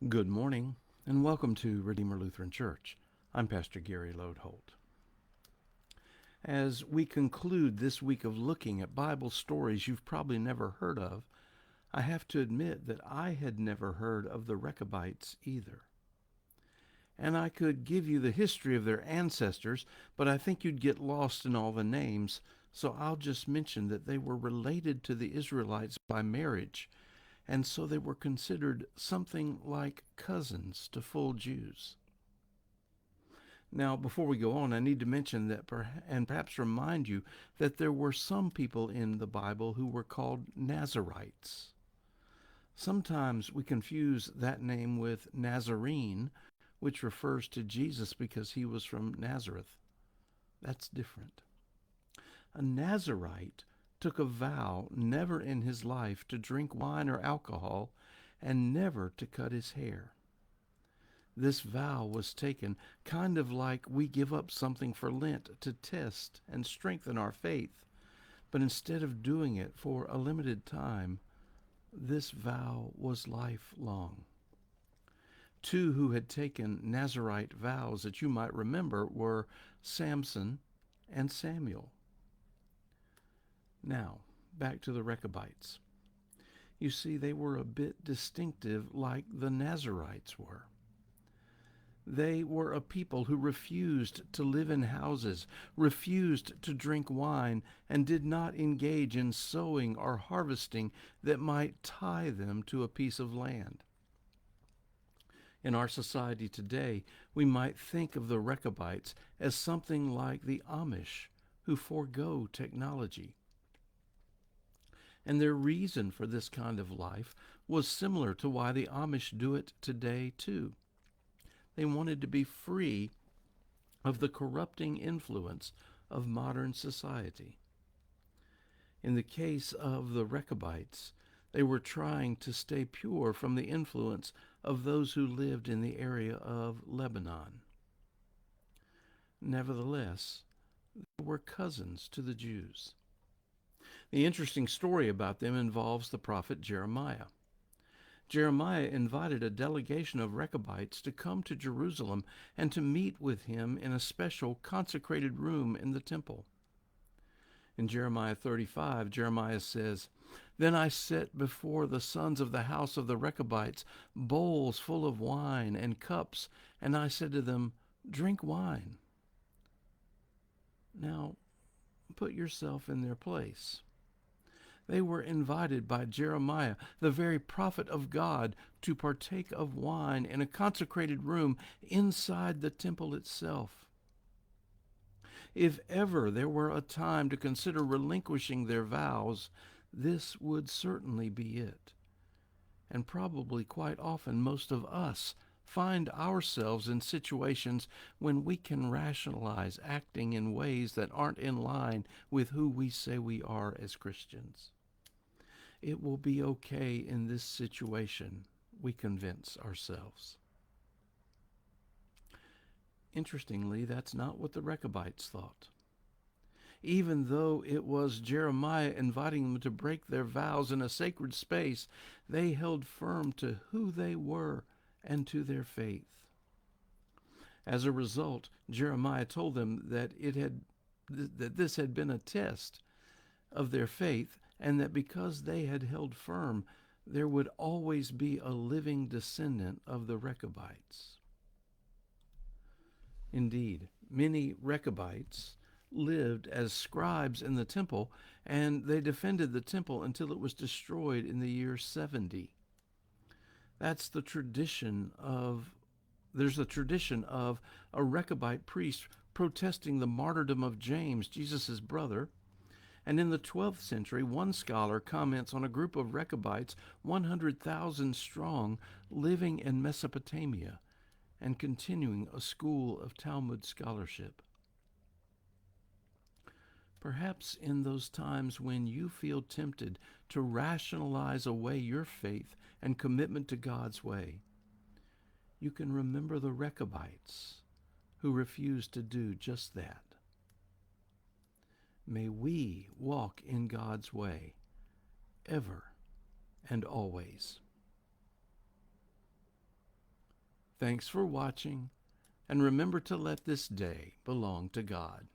Good morning, and welcome to Redeemer Lutheran Church. I'm Pastor Gary Lodeholt. As we conclude this week of looking at Bible stories you've probably never heard of, I have to admit that I had never heard of the Rechabites either. And I could give you the history of their ancestors, but I think you'd get lost in all the names, so I'll just mention that they were related to the Israelites by marriage, and so they were considered something like cousins to full Jews. Now, before we go on, I need to mention that, and perhaps remind you, that there were some people in the Bible who were called Nazarites. Sometimes we confuse that name with Nazarene, which refers to Jesus because he was from Nazareth. That's different. A Nazarite took a vow never in his life to drink wine or alcohol and never to cut his hair. This vow was taken kind of like we give up something for Lent to test and strengthen our faith. But instead of doing it for a limited time, this vow was lifelong. Two who had taken Nazarite vows that you might remember were Samson and Samuel. Now, back to the Rechabites. You see, they were a bit distinctive like the Nazarites were. They were a people who refused to live in houses, refused to drink wine, and did not engage in sowing or harvesting that might tie them to a piece of land. In our society today, we might think of the Rechabites as something like the Amish who forego technology. And their reason for this kind of life was similar to why the Amish do it today, too. They wanted to be free of the corrupting influence of modern society. In the case of the Rechabites, they were trying to stay pure from the influence of those who lived in the area of Lebanon. Nevertheless, they were cousins to the Jews. The interesting story about them involves the prophet Jeremiah. Jeremiah invited a delegation of Rechabites to come to Jerusalem and to meet with him in a special consecrated room in the temple. In Jeremiah 35, Jeremiah says, "Then I set before the sons of the house of the Rechabites bowls full of wine and cups, and I said to them, 'Drink wine.'" Now, put yourself in their place. They were invited by Jeremiah, the very prophet of God, to partake of wine in a consecrated room inside the temple itself. If ever there were a time to consider relinquishing their vows, this would certainly be it. And probably quite often most of us find ourselves in situations when we can rationalize acting in ways that aren't in line with who we say we are as Christians. It will be okay in this situation, we convince ourselves. Interestingly, that's not what the Rechabites thought. Even though it was Jeremiah inviting them to break their vows in a sacred space, they held firm to who they were and to their faith. As a result, Jeremiah told them that this had been a test of their faith, and that because they had held firm, there would always be a living descendant of the Rechabites. Indeed, many Rechabites lived as scribes in the temple, and they defended the temple until it was destroyed in the year 70. There's the tradition of a Rechabite priest protesting the martyrdom of James, Jesus' brother. And in the 12th century, one scholar comments on a group of Rechabites, 100,000 strong, living in Mesopotamia and continuing a school of Talmud scholarship. Perhaps in those times when you feel tempted to rationalize away your faith and commitment to God's way, you can remember the Rechabites who refused to do just that. May we walk in God's way, ever and always. Thanks for watching, and remember to let this day belong to God.